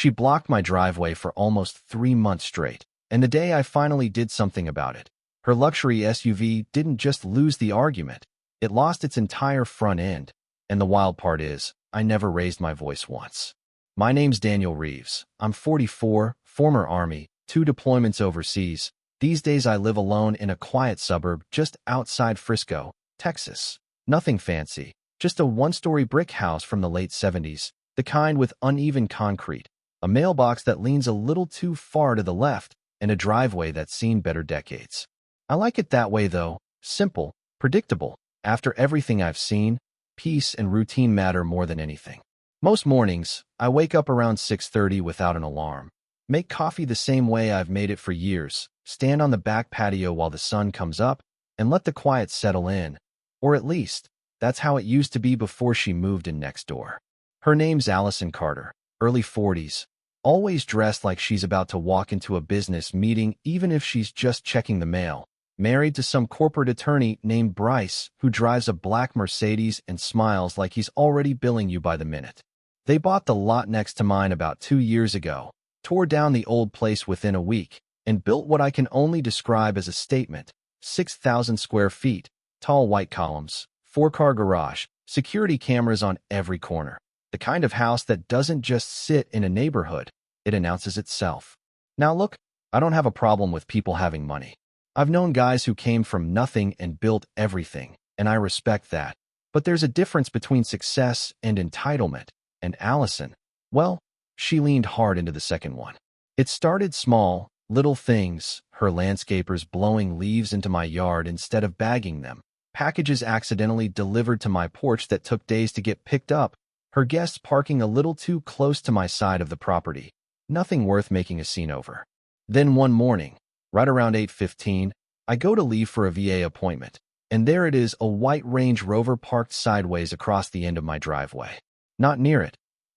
She blocked my driveway for almost 3 months straight, and the day I finally did something about it, her luxury SUV didn't just lose the argument, it lost its entire front end. And the wild part is, I never raised my voice once. My name's Daniel Reeves. I'm 44, former Army, 2 deployments overseas. These days I live alone in a quiet suburb just outside Frisco, Texas. Nothing fancy, just a one-story brick house from the late 70s, the kind with uneven concrete, a mailbox that leans a little too far to the left, and a driveway that's seen better decades. I like it that way though, simple, predictable. After everything I've seen, peace and routine matter more than anything. Most mornings, I wake up around 6:30 without an alarm, make coffee the same way I've made it for years, stand on the back patio while the sun comes up, and let the quiet settle in. Or at least, that's how it used to be before she moved in next door. Her name's Allison Carter, early 40s, always dressed like she's about to walk into a business meeting even if she's just checking the mail. Married to some corporate attorney named Bryce who drives a black Mercedes and smiles like he's already billing you by the minute. They bought the lot next to mine about 2 years ago, tore down the old place within a week, and built what I can only describe as a statement. 6,000 square feet, tall white columns, 4-car garage, security cameras on every corner. The kind of house that doesn't just sit in a neighborhood, it announces itself. Now look, I don't have a problem with people having money. I've known guys who came from nothing and built everything, and I respect that. But there's a difference between success and entitlement, and Allison, well, she leaned hard into the second one. It started small, little things, her landscapers blowing leaves into my yard instead of bagging them, packages accidentally delivered to my porch that took days to get picked up, her guests parking a little too close to my side of the property. Nothing worth making a scene over. Then one morning, right around 8:15, I go to leave for a VA appointment, and there it is, a white Range Rover parked sideways across the end of my driveway. Not near it,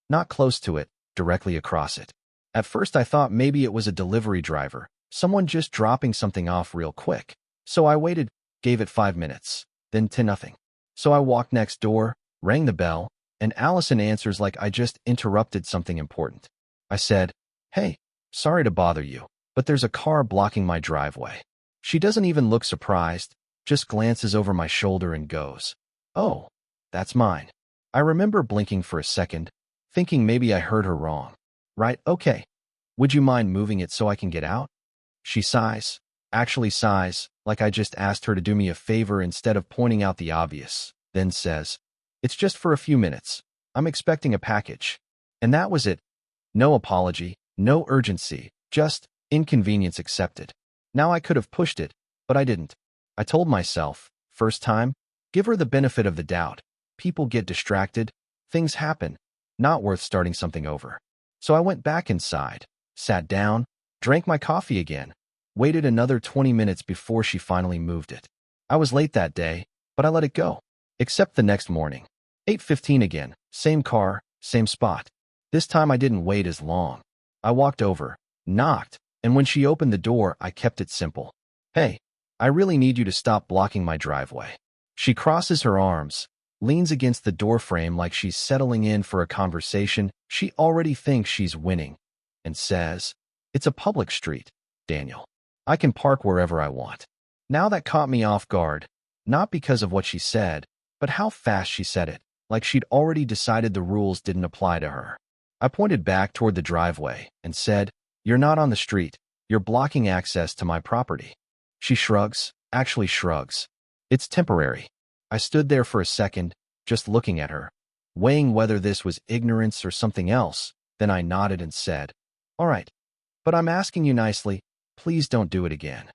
not close to it, directly across it. At first I thought maybe it was a delivery driver, someone just dropping something off real quick. So I waited, gave it 5 minutes, then 10 nothing. So I walked next door, rang the bell, and Allison answers like I just interrupted something important. I said, "Hey, sorry to bother you, but there's a car blocking my driveway." She doesn't even look surprised, just glances over my shoulder and goes, "Oh, that's mine." I remember blinking for a second, thinking maybe I heard her wrong. "Right, okay. Would you mind moving it so I can get out?" She sighs, actually sighs, like I just asked her to do me a favor instead of pointing out the obvious, then says, "It's just for a few minutes. I'm expecting a package." And that was it. No apology, no urgency, just inconvenience accepted. Now I could have pushed it, but I didn't. I told myself, first time, give her the benefit of the doubt. People get distracted, things happen, not worth starting something over. So I went back inside, sat down, drank my coffee again, waited another 20 minutes before she finally moved it. I was late that day, but I let it go. Except the next morning. 8:15 again, same car, same spot. This time I didn't wait as long. I walked over, knocked, and when she opened the door, I kept it simple. "Hey, I really need you to stop blocking my driveway." She crosses her arms, leans against the doorframe like she's settling in for a conversation she already thinks she's winning, and says, "It's a public street, Daniel. I can park wherever I want." Now that caught me off guard, not because of what she said, but how fast she said it, like she'd already decided the rules didn't apply to her. I pointed back toward the driveway and said, "You're not on the street. You're blocking access to my property." She shrugs, actually shrugs. "It's temporary." I stood there for a second, just looking at her, weighing whether this was ignorance or something else. Then I nodded and said, "All right, but I'm asking you nicely, please don't do it again."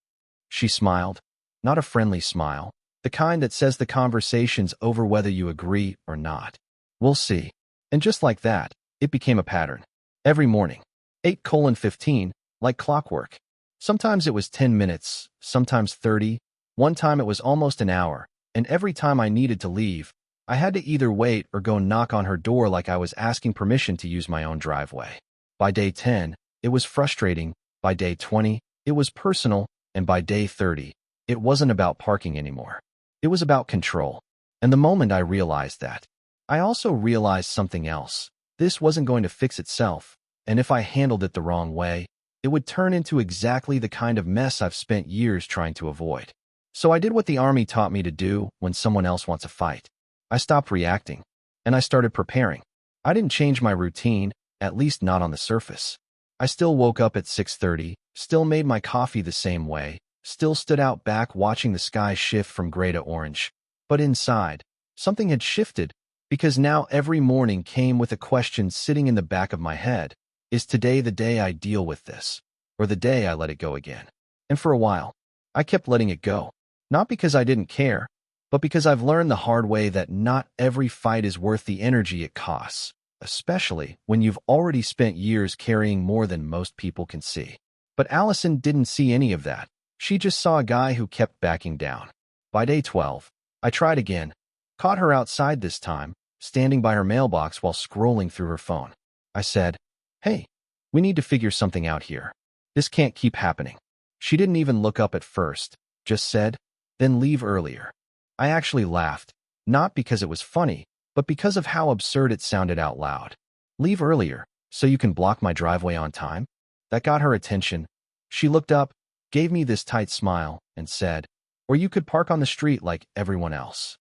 She smiled, not a friendly smile, the kind that says the conversation's over whether you agree or not. "We'll see." And just like that, it became a pattern. Every morning, 8:15, like clockwork. Sometimes it was 10 minutes, sometimes 30. One time it was almost an hour, and every time I needed to leave, I had to either wait or go knock on her door like I was asking permission to use my own driveway. By day 10, it was frustrating. By day 20, it was personal. And by day 30, it wasn't about parking anymore. It was about control. And the moment I realized that, I also realized something else. This wasn't going to fix itself, and if I handled it the wrong way, it would turn into exactly the kind of mess I've spent years trying to avoid. So I did what the army taught me to do when someone else wants a fight. I stopped reacting, and I started preparing. I didn't change my routine, at least not on the surface. I still woke up at 6:30, still made my coffee the same way, still stood out back watching the sky shift from gray to orange. But inside, something had shifted, because now every morning came with a question sitting in the back of my head. Is today the day I deal with this, or the day I let it go again? And for a while, I kept letting it go. Not because I didn't care, but because I've learned the hard way that not every fight is worth the energy it costs, especially when you've already spent years carrying more than most people can see. But Allison didn't see any of that. She just saw a guy who kept backing down. By day 12, I tried again, caught her outside this time, standing by her mailbox while scrolling through her phone. I said, "Hey, we need to figure something out here. This can't keep happening." She didn't even look up at first, just said, "Then leave earlier." I actually laughed, not because it was funny, but because of how absurd it sounded out loud. "Leave earlier, so you can block my driveway on time?" That got her attention. She looked up, gave me this tight smile, and said, "Or you could park on the street like everyone else."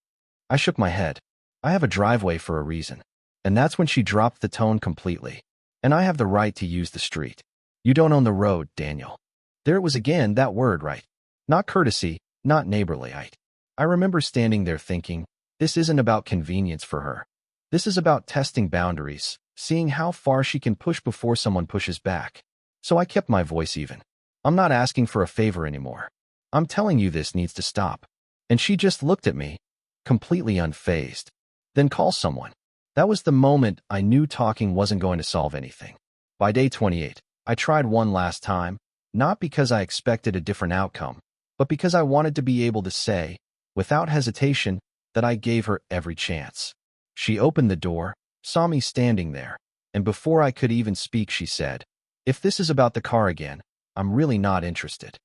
I shook my head. I have a driveway for a reason. And that's when she dropped the tone completely. "And I have the right to use the street. You don't own the road, Daniel." There it was again, that word, right? Not courtesy, not neighborly. I remember standing there thinking, this isn't about convenience for her. This is about testing boundaries, seeing how far she can push before someone pushes back. So I kept my voice even. "I'm not asking for a favor anymore. I'm telling you this needs to stop." And she just looked at me, completely unfazed. "Then call someone." That was the moment I knew talking wasn't going to solve anything. By day 28, I tried one last time, not because I expected a different outcome, but because I wanted to be able to say, without hesitation, that I gave her every chance. She opened the door, saw me standing there, and before I could even speak, she said, "If this is about the car again, I'm really not interested."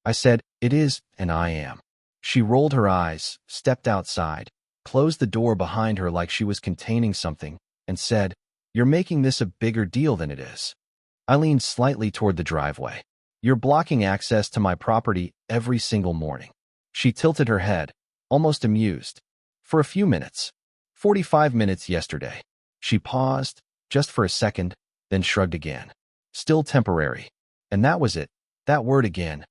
I said, "It is, and I am." She rolled her eyes, stepped outside, closed the door behind her like she was containing something, and said, "You're making this a bigger deal than it is." I leaned slightly toward the driveway. "You're blocking access to my property every single morning." She tilted her head, almost amused. "For a few minutes. 45 minutes yesterday." She paused, just for a second, then shrugged again. "Still temporary." And that was it. That word again.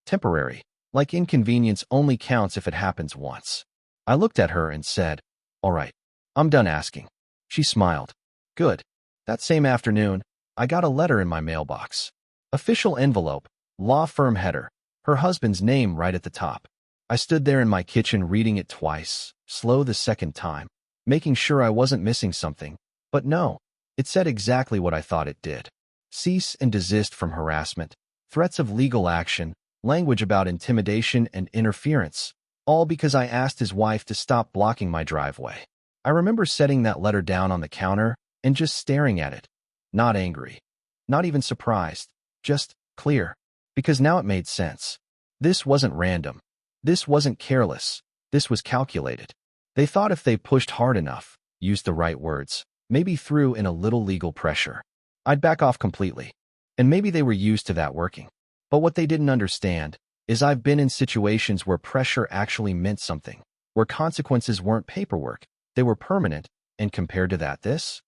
Temporary. Like inconvenience only counts if it happens once. I looked at her and said, "All right, I'm done asking." She smiled. "Good." That same afternoon, I got a letter in my mailbox. Official envelope, law firm header, her husband's name right at the top. I stood there in my kitchen reading it twice, slow the second time, making sure I wasn't missing something. But no, it said exactly what I thought it did. Cease and desist from harassment, threats of legal action, language about intimidation and interference, all because I asked his wife to stop blocking my driveway. I remember setting that letter down on the counter and just staring at it. Not angry, not even surprised, just clear, because now it made sense. This wasn't random. This wasn't careless. This was calculated. They thought if they pushed hard enough, used the right words, maybe threw in a little legal pressure, I'd back off completely. And maybe they were used to that working. But what they didn't understand is I've been in situations where pressure actually meant something, where consequences weren't paperwork, they were permanent, and compared to that, this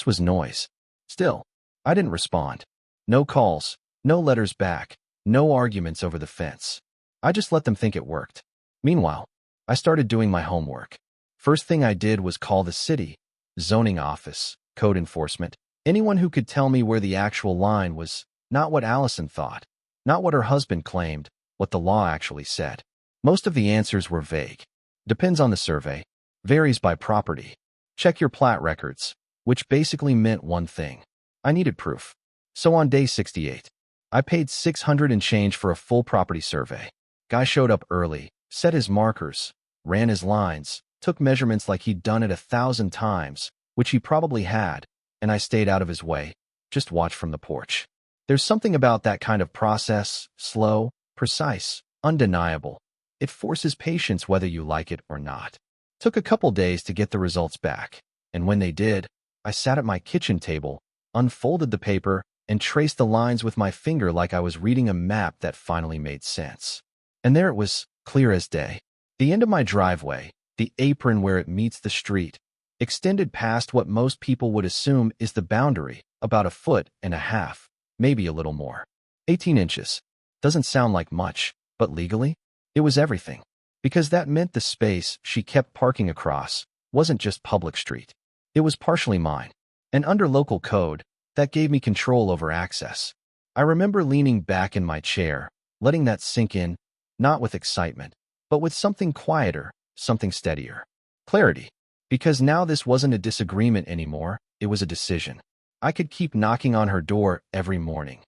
was noise. Still, I didn't respond. No calls, no letters back, no arguments over the fence. I just let them think it worked. Meanwhile, I started doing my homework. First thing I did was call the city, zoning office, code enforcement, anyone who could tell me where the actual line was, not what Allison thought, not what her husband claimed, what the law actually said. Most of the answers were vague. Depends on the survey, varies by property. Check your plat records, which basically meant one thing. I needed proof. So on day 68, I paid $600 and change for a full property survey. Guy showed up early, set his markers, ran his lines, took measurements like he'd done it 1,000 times, which he probably had, and I stayed out of his way, just watched from the porch. There's something about that kind of process, slow, precise, undeniable. It forces patience whether you like it or not. Took a couple days to get the results back, and when they did, I sat at my kitchen table, unfolded the paper, and traced the lines with my finger like I was reading a map that finally made sense. And there it was, clear as day. The end of my driveway, the apron where it meets the street, extended past what most people would assume is the boundary, about 1.5 feet, maybe a little more. 18 inches. Doesn't sound like much, but legally, it was everything. Because that meant the space she kept parking across wasn't just public street. It was partially mine. And under local code, that gave me control over access. I remember leaning back in my chair, letting that sink in, not with excitement, but with something quieter, something steadier. Clarity. Because now this wasn't a disagreement anymore, it was a decision. I could keep knocking on her door every morning.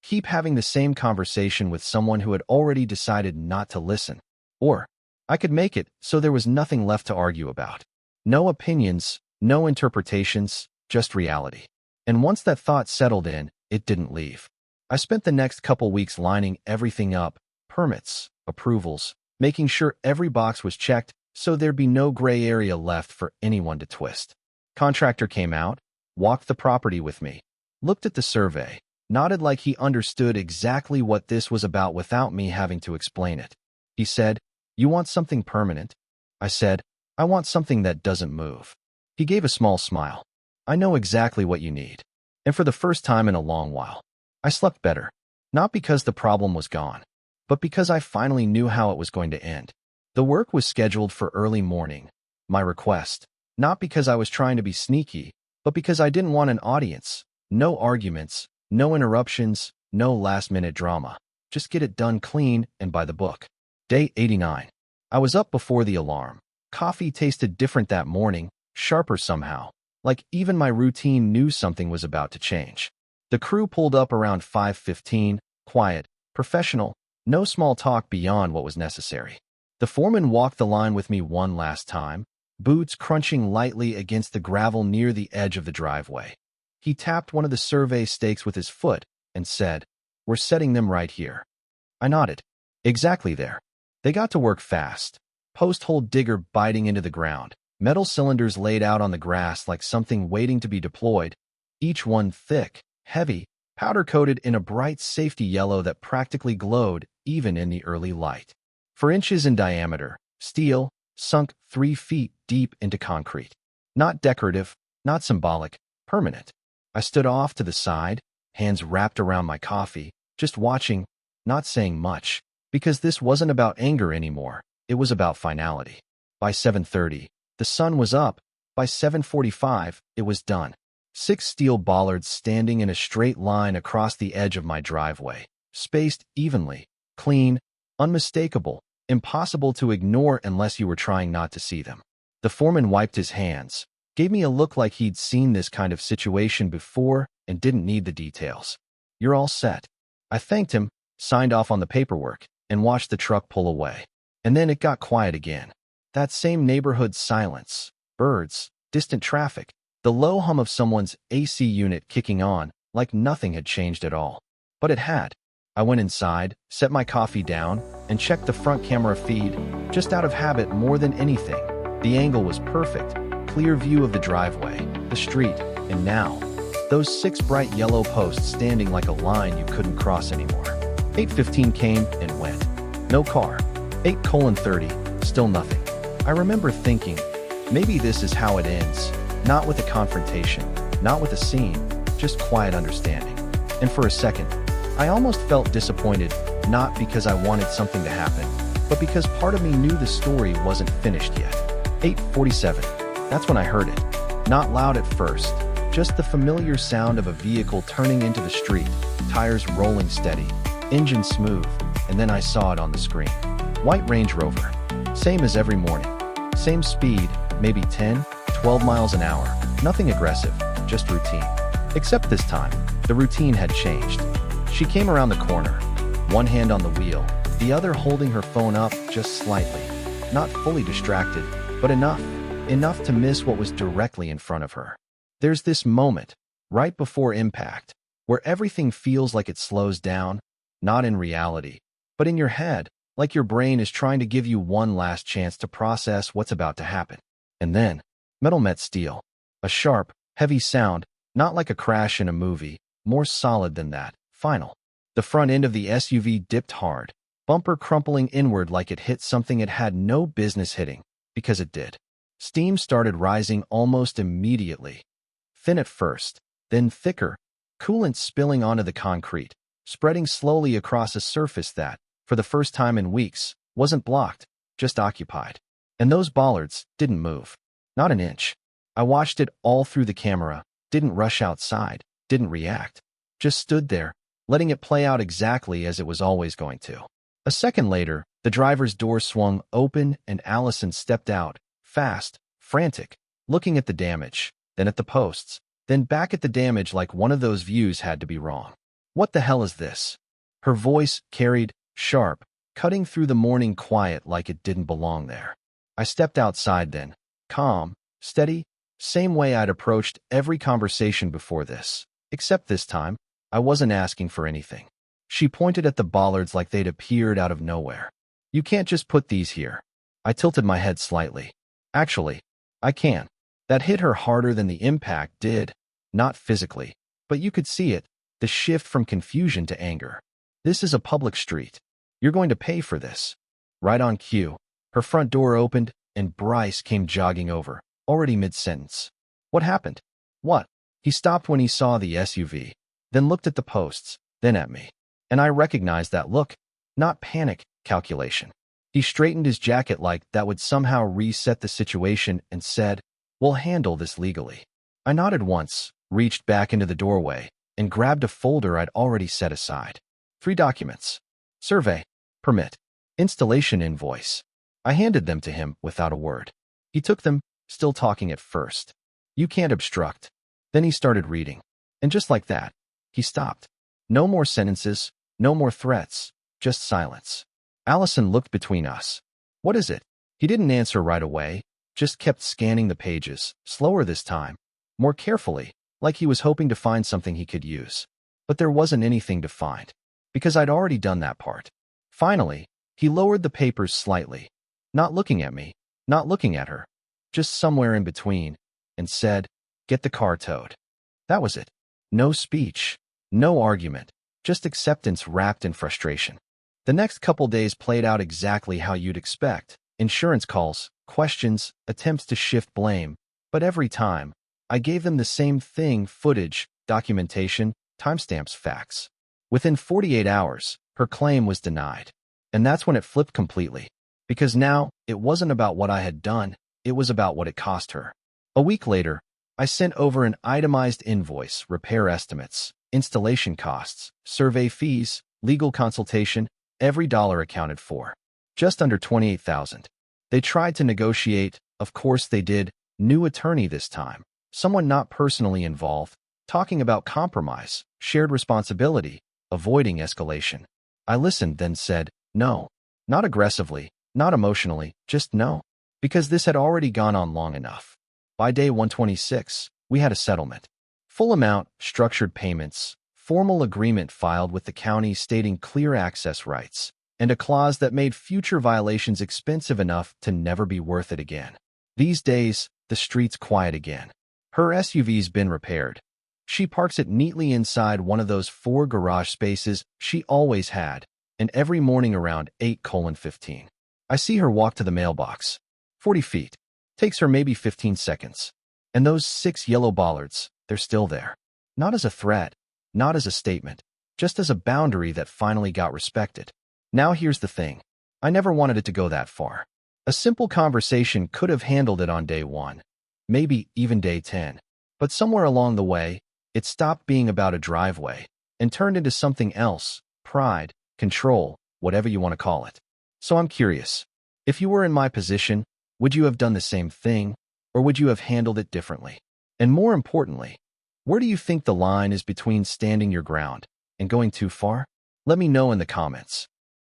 Keep having the same conversation with someone who had already decided not to listen. Or, I could make it so there was nothing left to argue about. No opinions, no interpretations, just reality. And once that thought settled in, it didn't leave. I spent the next couple weeks lining everything up, permits, approvals, making sure every box was checked so there'd be no gray area left for anyone to twist. Contractor came out, walked the property with me, looked at the survey, nodded like he understood exactly what this was about without me having to explain it. He said, "You want something permanent?" I said, "I want something that doesn't move." He gave a small smile. "I know exactly what you need." And for the first time in a long while, I slept better. Not because the problem was gone, but because I finally knew how it was going to end. The work was scheduled for early morning, my request, not because I was trying to be sneaky, but because I didn't want an audience, no arguments, no interruptions, no last-minute drama. Just get it done clean and by the book. Day 89. I was up before the alarm. Coffee tasted different that morning, sharper somehow, like even my routine knew something was about to change. The crew pulled up around 5:15, quiet, professional, no small talk beyond what was necessary. The foreman walked the line with me one last time, boots crunching lightly against the gravel near the edge of the driveway. He tapped one of the survey stakes with his foot and said, "We're setting them right here." I nodded. Exactly there. They got to work fast. Post-hole digger biting into the ground, metal cylinders laid out on the grass like something waiting to be deployed, each one thick, heavy, powder-coated in a bright safety yellow that practically glowed even in the early light. 4 inches in diameter, steel, sunk 3 feet deep into concrete. Not decorative, not symbolic, permanent. I stood off to the side, hands wrapped around my coffee, just watching, not saying much, because this wasn't about anger anymore, it was about finality. By 7:30, the sun was up. By 7:45, it was done. 6 steel bollards standing in a straight line across the edge of my driveway, spaced evenly, clean, unmistakable, impossible to ignore unless you were trying not to see them. The foreman wiped his hands, gave me a look like he'd seen this kind of situation before and didn't need the details. "You're all set." I thanked him, signed off on the paperwork, and watched the truck pull away. And then it got quiet again. That same neighborhood silence, birds, distant traffic, the low hum of someone's AC unit kicking on like nothing had changed at all. But it had. I went inside, set my coffee down, and checked the front camera feed, just out of habit more than anything. The angle was perfect, clear view of the driveway, the street, and now, those 6 bright yellow posts standing like a line you couldn't cross anymore. 8:15 came and went. No car. 8:30, still nothing. I remember thinking, maybe this is how it ends, not with a confrontation, not with a scene, just quiet understanding. And for a second, I almost felt disappointed, not because I wanted something to happen, but because part of me knew the story wasn't finished yet. 8:47, that's when I heard it. Not loud at first, just the familiar sound of a vehicle turning into the street, tires rolling steady, engine smooth, and then I saw it on the screen. White Range Rover. Same as every morning. Same speed, maybe 10, 12 miles an hour. Nothing aggressive, just routine. Except this time, the routine had changed. She came around the corner, one hand on the wheel, the other holding her phone up just slightly. Not fully distracted, but enough to miss what was directly in front of her. There's this moment, right before impact, where everything feels like it slows down, not in reality, but in your head, like your brain is trying to give you one last chance to process what's about to happen. And then, metal met steel. A sharp, heavy sound, not like a crash in a movie, more solid than that, final. The front end of the SUV dipped hard, bumper crumpling inward like it hit something it had no business hitting, because it did. Steam started rising almost immediately. Thin at first, then thicker, coolant spilling onto the concrete, spreading slowly across a surface that, for the first time in weeks, wasn't blocked, just occupied. And those bollards didn't move. Not an inch. I watched it all through the camera, didn't rush outside, didn't react. Just stood there, letting it play out exactly as it was always going to. A second later, the driver's door swung open and Allison stepped out, fast, frantic, looking at the damage, then at the posts, then back at the damage like one of those views had to be wrong. What the hell is this? Her voice carried, sharp, cutting through the morning quiet like it didn't belong there. I stepped outside then, calm, steady, same way I'd approached every conversation before this, except this time, I wasn't asking for anything. She pointed at the bollards like they'd appeared out of nowhere. You can't just put these here. I tilted my head slightly. Actually, I can. That hit her harder than the impact did. Not physically, but you could see it, the shift from confusion to anger. This is a public street. You're going to pay for this. Right on cue, her front door opened and Bryce came jogging over, already mid-sentence. What happened? What? He stopped when he saw the SUV, then looked at the posts, then at me. And I recognized that look, not panic, calculation. He straightened his jacket like that would somehow reset the situation and said, "We'll handle this legally." I nodded once, reached back into the doorway, and grabbed a folder I'd already set aside. 3 documents. Survey, permit, installation invoice. I handed them to him without a word. He took them, still talking at first. You can't obstruct. Then he started reading. And just like that, he stopped. No more sentences, no more threats, just silence. Allison looked between us. What is it? He didn't answer right away, just kept scanning the pages, slower this time, more carefully, like he was hoping to find something he could use. But there wasn't anything to find, because I'd already done that part. Finally, he lowered the papers slightly, not looking at me, not looking at her, just somewhere in between, and said, "Get the car towed." That was it. No speech, no argument, just acceptance wrapped in frustration. The next couple days played out exactly how you'd expect. Insurance calls, questions, attempts to shift blame, but every time, I gave them the same thing: footage, documentation, timestamps, facts. Within 48 hours, her claim was denied. And that's when it flipped completely. Because now, it wasn't about what I had done, it was about what it cost her. A week later, I sent over an itemized invoice, repair estimates, installation costs, survey fees, legal consultation, every dollar accounted for. Just under $28,000. They tried to negotiate, of course they did, new attorney this time, someone not personally involved, talking about compromise, shared responsibility, avoiding escalation. I listened, then said, no. Not aggressively, not emotionally, just no. Because this had already gone on long enough. By day 126, we had a settlement. Full amount, structured payments, formal agreement filed with the county stating clear access rights, and a clause that made future violations expensive enough to never be worth it again. These days, the street's quiet again. Her SUV's been repaired. She parks it neatly inside one of those 4 garage spaces she always had, and every morning around 8:15, I see her walk to the mailbox. 40 feet. Takes her maybe 15 seconds. And those 6 yellow bollards, they're still there. Not as a threat, not as a statement, just as a boundary that finally got respected. Now here's the thing. I never wanted it to go that far. A simple conversation could have handled it on day 1, maybe even day 10. But somewhere along the way, it stopped being about a driveway and turned into something else: pride, control, whatever you want to call it. So I'm curious. If you were in my position, would you have done the same thing, or would you have handled it differently? And more importantly, where do you think the line is between standing your ground and going too far? Let me know in the comments.